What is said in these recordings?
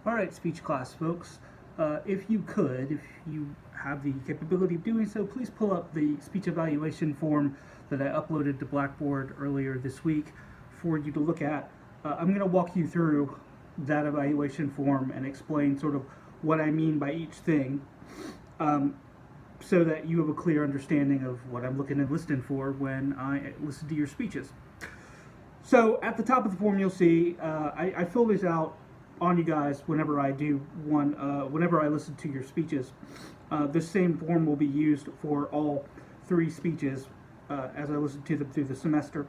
All right, speech class folks, if you could, if you have the capability of doing so, please pull up the speech evaluation form that I uploaded to Blackboard earlier this week for you to look at. I'm going to walk you through that evaluation form and explain sort of what I mean by each thing, so that you have a clear understanding of what I'm looking and listening for when I listen to your speeches. So at the top of the form, you'll see I fill these out on you guys whenever I do one, whenever I listen to your speeches. This same form will be used for all three speeches as I listen to them through the semester.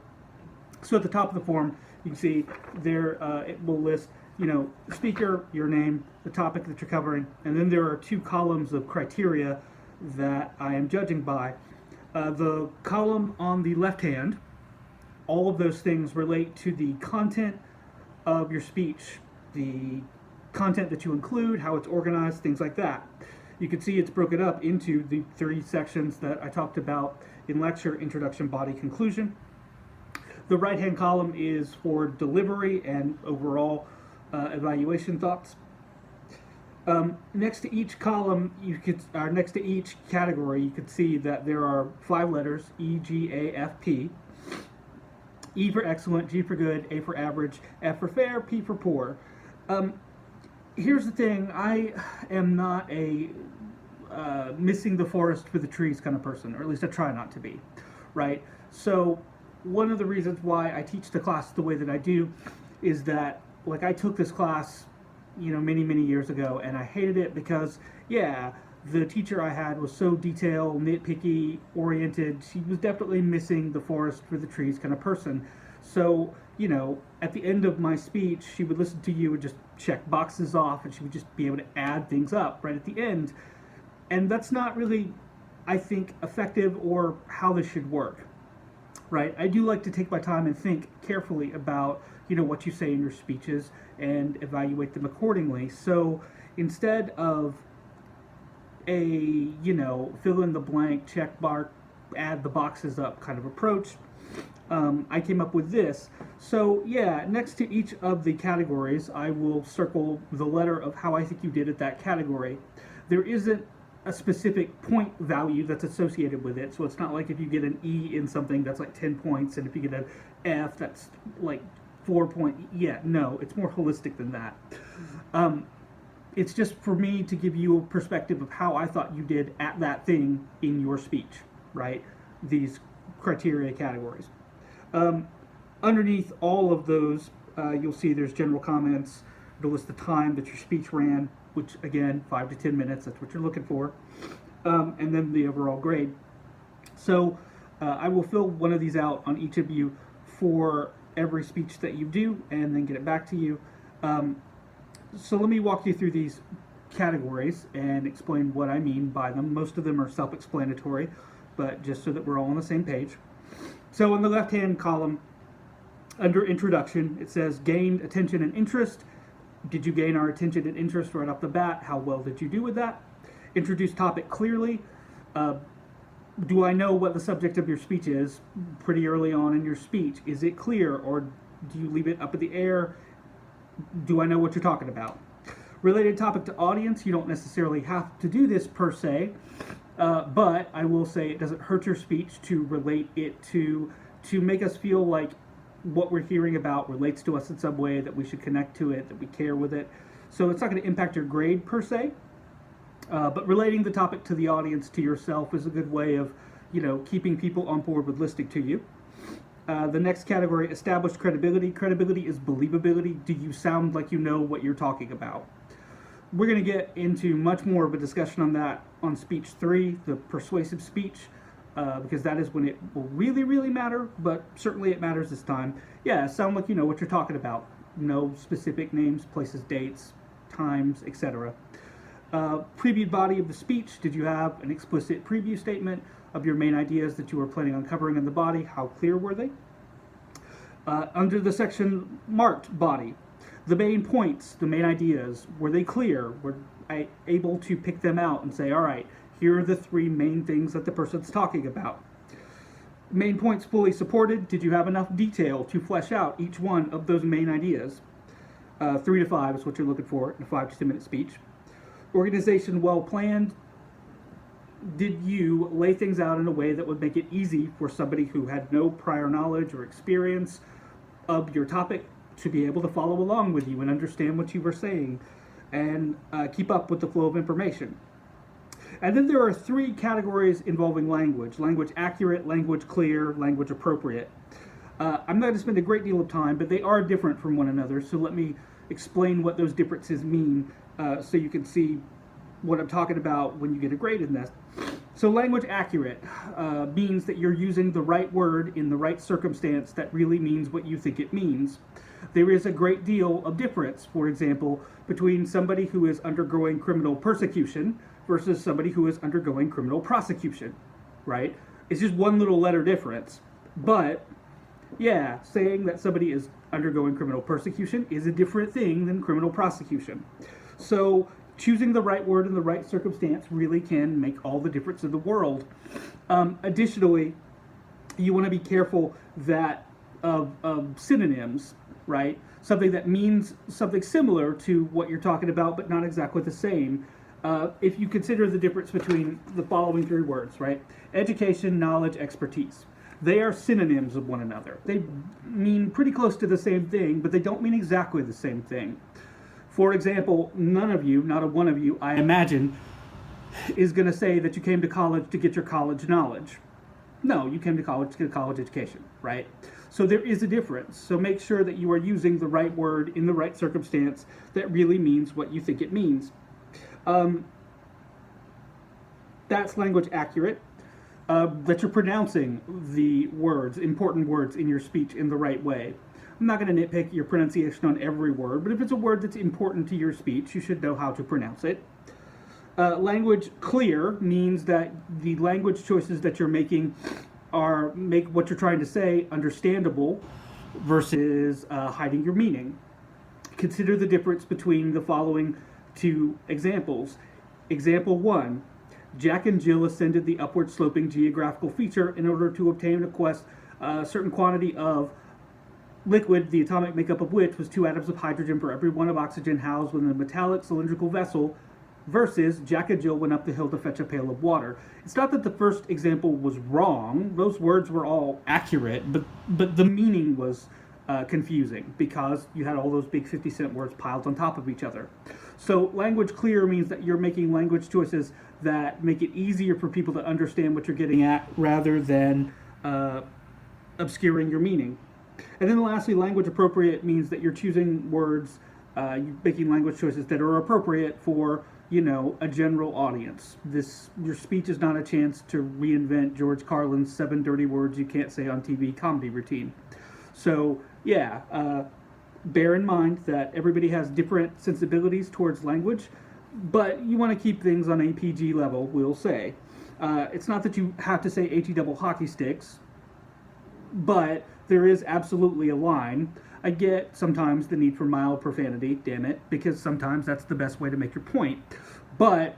So at the top of the form, you can see there it will list, speaker, your name, the topic that you're covering, and then there are two columns of criteria that I am judging by. The column on the left hand, all of those things relate to the content of your speech, the content that you include, how it's organized, things like that. You can see it's broken up into the three sections that I talked about in lecture: introduction, body, conclusion. The right-hand column is for delivery and overall evaluation thoughts. Next to each column, next to each category, you could see that there are 5 letters: E, G, A, F, P. E for excellent, G for good, A for average, F for fair, P for poor. Here's the thing: I am not a missing the forest for the trees kind of person, or at least I try not to be, right? So one of the reasons why I teach the class the way that I do is that, like, I took this class, many years ago, and I hated it because, yeah, the teacher I had was so detail, nitpicky, oriented. She was definitely missing the forest for the trees kind of person. So, at the end of my speech, she would listen to you and just check boxes off, and she would just be able to add things up right at the end. And that's not really, I think, effective or how this should work, right? I do like to take my time and think carefully about, what you say in your speeches and evaluate them accordingly. So instead of a, fill in the blank, check mark, add the boxes up kind of approach, I came up with this. So yeah, next to each of the categories, I will circle the letter of how I think you did at that category. There isn't a specific point value that's associated with it, so it's not like if you get an E in something, that's like 10 points, and if you get an F, that's like 4 points. Yeah, no, it's more holistic than that. It's just for me to give you a perspective of how I thought you did at that thing in your speech, right? These criteria categories. Underneath all of those, you'll see there's general comments. It'll list the time that your speech ran, which again, 5 to 10 minutes, that's what you're looking for. And then the overall grade. So I will fill one of these out on each of you for every speech that you do, and then get it back to you. So let me walk you through these categories and explain what I mean by them. Most of them are self-explanatory, but just so that we're all on the same page. So in the left-hand column, under introduction, it says gained attention and interest. Did you gain our attention and interest right off the bat? How well did you do with that? Introduce topic clearly. Do I know what the subject of your speech is pretty early on in your speech? Is it clear, or do you leave it up in the air? Do I know what you're talking about? Related topic to audience. You don't necessarily have to do this per se, but I will say it doesn't hurt your speech to relate it to make us feel like what we're hearing about relates to us in some way, that we should connect to it, that we care with it. So it's not going to impact your grade per se, but relating the topic to the audience, to yourself, is a good way of, keeping people on board with listening to you. The next category, established credibility. Credibility is believability. Do you sound like you know what you're talking about? We're going to get into much more of a discussion on that on speech 3, the persuasive speech, because that is when it will really, really matter, but certainly it matters this time. Yeah, sound like you know what you're talking about. No specific names, places, dates, times, etc. Previewed body of the speech. Did you have an explicit preview statement of your main ideas that you were planning on covering in the body? How clear were they? Under the section marked body, the main points, the main ideas, were they clear? Were I able to pick them out and say, all right, here are the 3 main things that the person's talking about? Main points fully supported. Did you have enough detail to flesh out each one of those main ideas? 3 to 5 is what you're looking for in a 5 to 10 minute speech. Organization well planned. Did you lay things out in a way that would make it easy for somebody who had no prior knowledge or experience of your topic to be able to follow along with you and understand what you were saying and keep up with the flow of information? And then there are 3 categories involving language: language accurate, language clear, language appropriate. I'm not going to spend a great deal of time, but they are different from one another, so let me explain what those differences mean so you can see what I'm talking about when you get a grade in this. So language accurate means that you're using the right word in the right circumstance that really means what you think it means. There is a great deal of difference, for example, between somebody who is undergoing criminal persecution versus somebody who is undergoing criminal prosecution, right? It's just one little letter difference. But yeah, saying that somebody is undergoing criminal persecution is a different thing than criminal prosecution. So choosing the right word in the right circumstance really can make all the difference in the world. Additionally, you want to be careful that of synonyms, right? Something that means something similar to what you're talking about, but not exactly the same. If you consider the difference between the following 3 words, right? Education, knowledge, expertise. They are synonyms of one another. They mean pretty close to the same thing, but they don't mean exactly the same thing. For example, none of you, not a one of you, I imagine, is going to say that you came to college to get your college knowledge. No, you came to college to get a college education, right? So there is a difference. So make sure that you are using the right word in the right circumstance that really means what you think it means. That's language accurate. That you're pronouncing the words, important words in your speech in the right way. I'm not going to nitpick your pronunciation on every word, but if it's a word that's important to your speech, you should know how to pronounce it. Language clear means that the language choices that you're making make what you're trying to say understandable versus hiding your meaning. Consider the difference between the following 2 examples. Example 1, Jack and Jill ascended the upward sloping geographical feature in order to obtain a certain quantity of liquid, the atomic makeup of which was 2 atoms of hydrogen for every 1 of oxygen housed within a metallic cylindrical vessel, versus Jack and Jill went up the hill to fetch a pail of water. It's not that the first example was wrong. Those words were all accurate, but the meaning was confusing because you had all those big 50-cent words piled on top of each other. So language clear means that you're making language choices that make it easier for people to understand what you're getting at rather than obscuring your meaning. And then lastly, language appropriate means that you're choosing words, you're making language choices that are appropriate for, a general audience. Your speech is not a chance to reinvent George Carlin's 7 dirty words you can't say on TV comedy routine. So yeah, bear in mind that everybody has different sensibilities towards language, but you want to keep things on a PG level, we'll say. It's not that you have to say HE double hockey sticks, but there is absolutely a line. I get sometimes the need for mild profanity, damn it, because sometimes that's the best way to make your point. But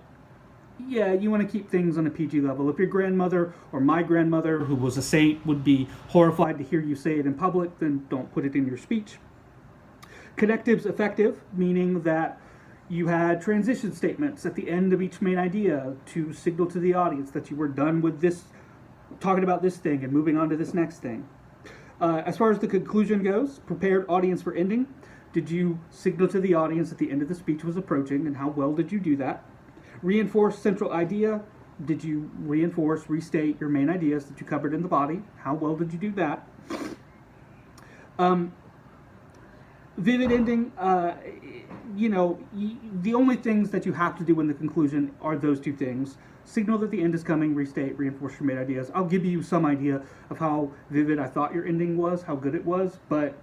yeah, you want to keep things on a PG level. If your grandmother or my grandmother, who was a saint, would be horrified to hear you say it in public, then don't put it in your speech. Connectives effective, meaning that you had transition statements at the end of each main idea to signal to the audience that you were done with this, talking about this thing and moving on to this next thing. As far as the conclusion goes, prepared audience for ending. Did you signal to the audience that the end of the speech was approaching, and how well did you do that? Reinforce central idea. Did you restate your main ideas that you covered in the body? How well did you do that? Vivid ending, the only things that you have to do in the conclusion are those 2 things. Signal that the end is coming, restate, reinforce your main ideas. I'll give you some idea of how vivid I thought your ending was, how good it was, but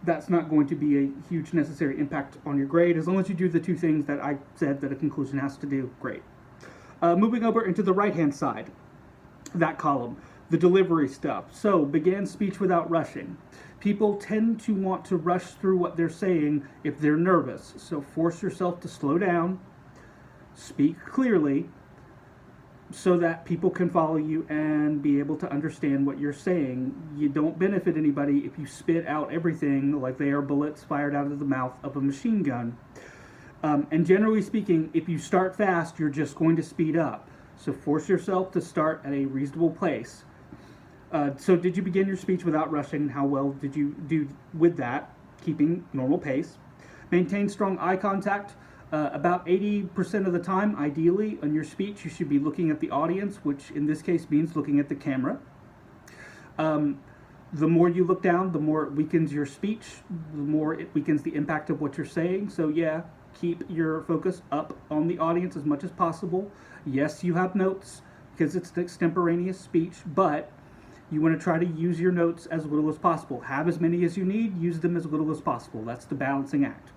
that's not going to be a huge necessary impact on your grade. As long as you do the 2 things that I said that a conclusion has to do, great. Moving over into the right-hand side, that column, the delivery stuff. So, began speech without rushing. People tend to want to rush through what they're saying if they're nervous. So force yourself to slow down, speak clearly, so that people can follow you and be able to understand what you're saying. You don't benefit anybody if you spit out everything like they are bullets fired out of the mouth of a machine gun. And generally speaking, if you start fast, you're just going to speed up. So force yourself to start at a reasonable pace. So did you begin your speech without rushing? How well did you do with that? Keeping normal pace. Maintain strong eye contact. About 80% of the time, ideally, on your speech, you should be looking at the audience, which in this case means looking at the camera. The more you look down, the more it weakens your speech, the more it weakens the impact of what you're saying. So yeah, keep your focus up on the audience as much as possible. Yes, you have notes because it's an extemporaneous speech, but you want to try to use your notes as little as possible. Have as many as you need, use them as little as possible. That's the balancing act.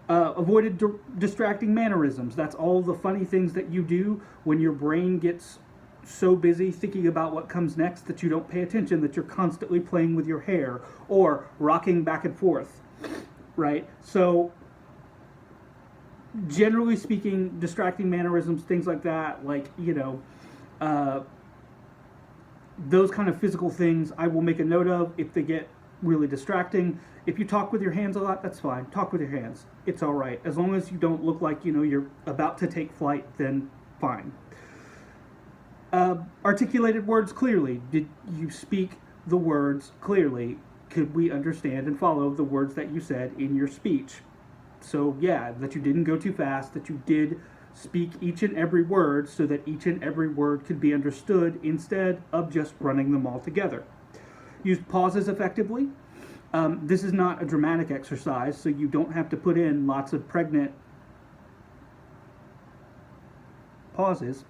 Avoided distracting mannerisms. That's all the funny things that you do when your brain gets so busy thinking about what comes next that you don't pay attention, that you're constantly playing with your hair or rocking back and forth, right? So generally speaking, distracting mannerisms, things like that, like, those kind of physical things I will make a note of if they get really distracting. If you talk with your hands a lot, that's fine. Talk with your hands. It's all right. As long as you don't look like, you're about to take flight, then fine. Articulated words clearly. Did you speak the words clearly? Could we understand and follow the words that you said in your speech? So yeah, that you didn't go too fast, that you did speak each and every word so that each and every word could be understood instead of just running them all together. Use pauses effectively. This is not a dramatic exercise, so you don't have to put in lots of pregnant pauses.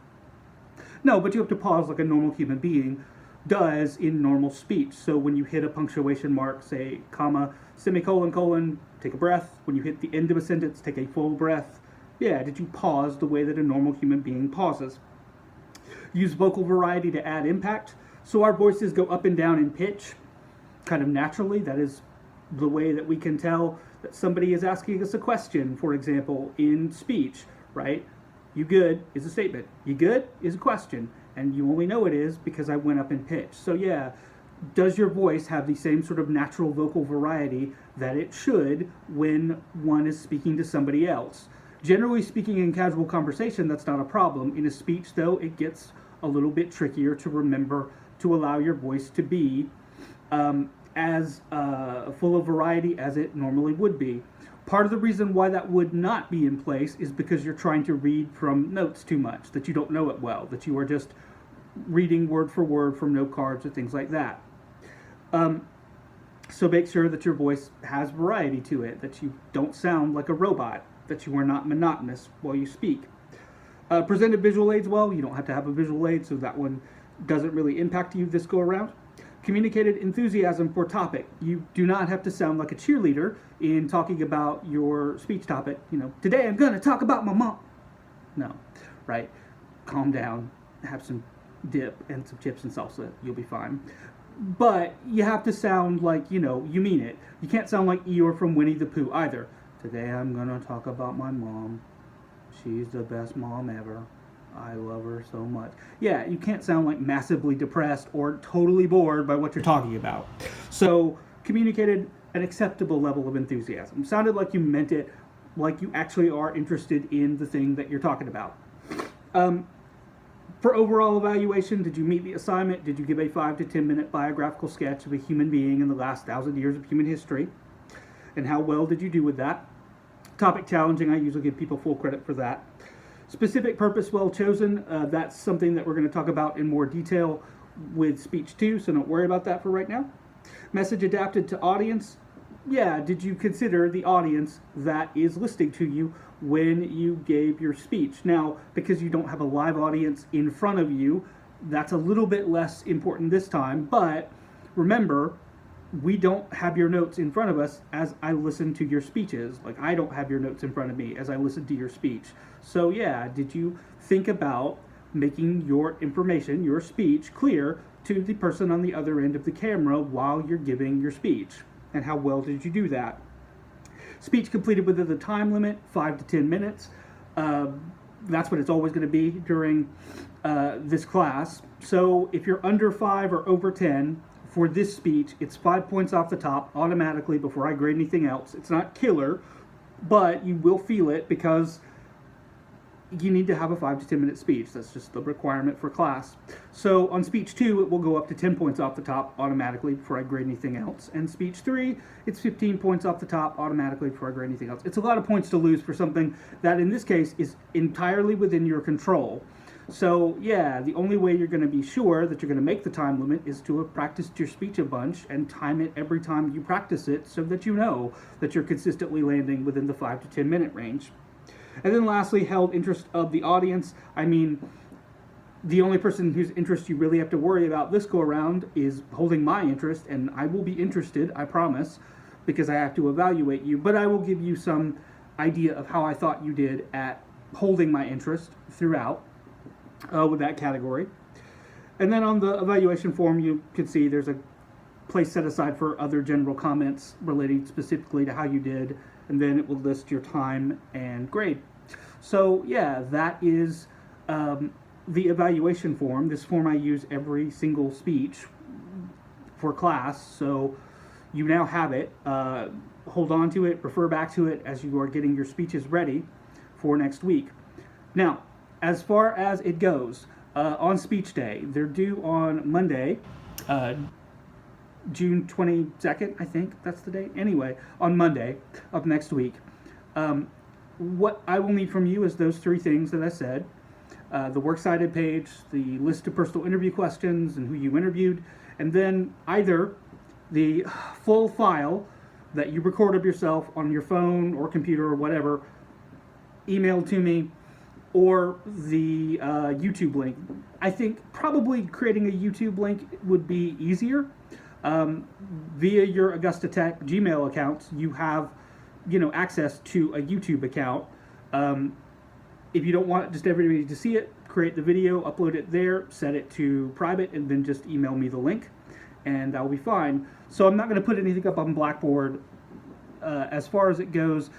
No, but you have to pause like a normal human being does in normal speech. So when you hit a punctuation mark, say comma, semicolon, colon, take a breath. When you hit the end of a sentence, take a full breath. Yeah, did you pause the way that a normal human being pauses? Use vocal variety to add impact. So our voices go up and down in pitch kind of naturally. That is the way that we can tell that somebody is asking us a question, for example, in speech, right? You good is a statement. You good is a question. And you only know it is because I went up in pitch. So yeah, does your voice have the same sort of natural vocal variety that it should when one is speaking to somebody else? Generally speaking, in casual conversation, that's not a problem. In a speech, though, it gets a little bit trickier to remember to allow your voice to be as full of variety as it normally would be. Part of the reason why that would not be in place is because you're trying to read from notes too much, that you don't know it well, that you are just reading word for word from note cards or things like that. So make sure that your voice has variety to it, that you don't sound like a robot, that you are not monotonous while you speak. Presented visual aids well. You don't have to have a visual aid, so that one doesn't really impact you this go around. Communicated enthusiasm for topic. You do not have to sound like a cheerleader in talking about your speech topic. Today I'm going to talk about my mom. No, right? Calm down, have some dip and some chips and salsa. You'll be fine. But you have to sound like, you mean it. You can't sound like Eeyore from Winnie the Pooh either. Today I'm going to talk about my mom. She's the best mom ever. I love her so much. Yeah, you can't sound like massively depressed or totally bored by what you're talking about. So communicated an acceptable level of enthusiasm. Sounded like you meant it, like you actually are interested in the thing that you're talking about. For overall evaluation, did you meet the assignment? Did you give a 5 to 10 minute biographical sketch of a human being in the last 1,000 years of human history? And how well did you do with that? Topic challenging, I usually give people full credit for that. Specific purpose well chosen, that's something that we're going to talk about in more detail with speech 2, so don't worry about that for right now. Message adapted to audience. Yeah, did you consider the audience that is listening to you when you gave your speech? Now, because you don't have a live audience in front of you, that's a little bit less important this time, but remember, we don't have your notes in front of us as I listen to your speeches. Like, I don't have your notes in front of me as I listen to your speech. So yeah, did you think about making your information, your speech, clear to the person on the other end of the camera while you're giving your speech? And how well did you do that? Speech completed within the time limit, 5 to 10 minutes. That's what it's always going to be during this class. So if you're under 5 or over 10 for this speech, it's 5 points off the top automatically before I grade anything else. It's not killer, but you will feel it because you need to have a 5 to 10 minute speech. That's just the requirement for class. So on speech 2, it will go up to 10 points off the top automatically before I grade anything else. And speech 3, it's 15 points off the top automatically before I grade anything else. It's a lot of points to lose for something that in this case is entirely within your control. So yeah, the only way you're going to be sure that you're going to make the time limit is to have practiced your speech a bunch and time it every time you practice it so that you know that you're consistently landing within the 5 to 10 minute range. And then lastly, held interest of the audience. I mean, the only person whose interest you really have to worry about this go around is holding my interest, and I will be interested, I promise, because I have to evaluate you, but I will give you some idea of how I thought you did at holding my interest throughout with that category. And then on the evaluation form, you can see there's a place set aside for other general comments relating specifically to how you did, and then it will list your time and grade. So yeah, that is the evaluation form. This form I use every single speech for class, so you now have it. Hold on to it, refer back to it as you are getting your speeches ready for next week. Now, as far as it goes, on speech day, they're due on Monday, June 22nd, I think that's the date. Anyway, on Monday of next week. What I will need from you is those 3 things that I said. The works cited page, the list of personal interview questions and who you interviewed, and then either the full file that you record of yourself on your phone or computer or whatever, emailed to me, or the YouTube link. I think probably creating a YouTube link would be easier. Via your Augusta Tech Gmail accounts, you have, access to a YouTube account. If you don't want just everybody to see it, create the video, upload it there, set it to private, and then just email me the link, and that will be fine. So I'm not going to put anything up on Blackboard. As far as it goes,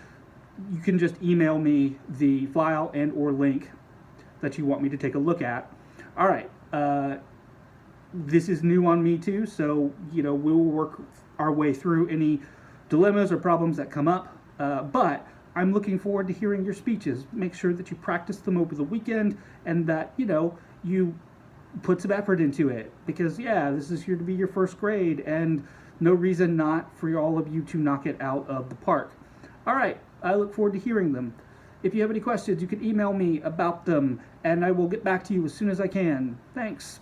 you can just email me the file and or link that you want me to take a look at. All right. This is new on me too, so we'll work our way through any dilemmas or problems that come up. But I'm looking forward to hearing your speeches. Make sure that you practice them over the weekend and that you put some effort into it, because this is here to be your first grade, and no reason not for all of you to knock it out of the park. All right, I look forward to hearing them. If you have any questions, you can email me about them, and I will get back to you as soon as I can. Thanks.